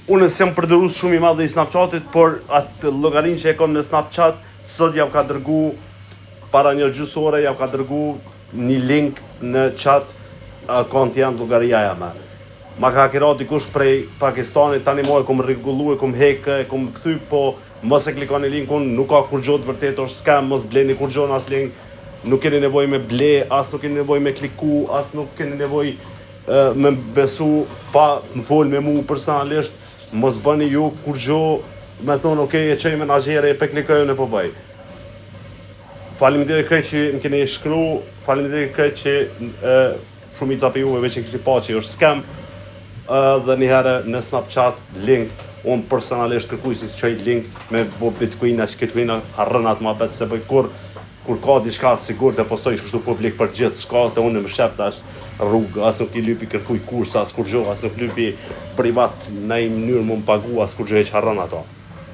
Unë s'jam përdorus shumë i madh i Snapchatit, por atë llogarinë që e kam në Snapchat, sot javë ka dërgu para një gjysore, javë ka dërgu një link në chat konti janë llogaria jame. Ma ka kira dikush prej Pakistanit, tani mo e kom rregullu, e kom hekë, e kom kthy, po mos e klikoni linkun, nuk ka kur gjo të vërtet, është scam, mos bleni kur gjo në atë link, nuk keni nevojë me ble, as nuk keni nevojë me kliku, as nuk keni nevojë me besu pa më fol me mu personalisht, mos bëni ju kur gjo me thonë okej, e qej menaxhere, e pe klikojën e po bëj. Faleminderit krejt që më keni shkru, faleminderit krejt që shumica për juve veç e kishte pa që është scam, dhe një herë në Snapchat link, unë personalisht kërkuj si qëj link me bo bitcoin, që bitcoin harrën atë ma betë se bëj kur ka diçka të sigur të postoj kështu publik për gjithë, s'ka të unë më shep tash rrugë, as nuk i lypi kërkuj kursa, as kur gjo, as nuk lypi privat në një mënyrë më më pagu, as kur gjo e që harrën ato.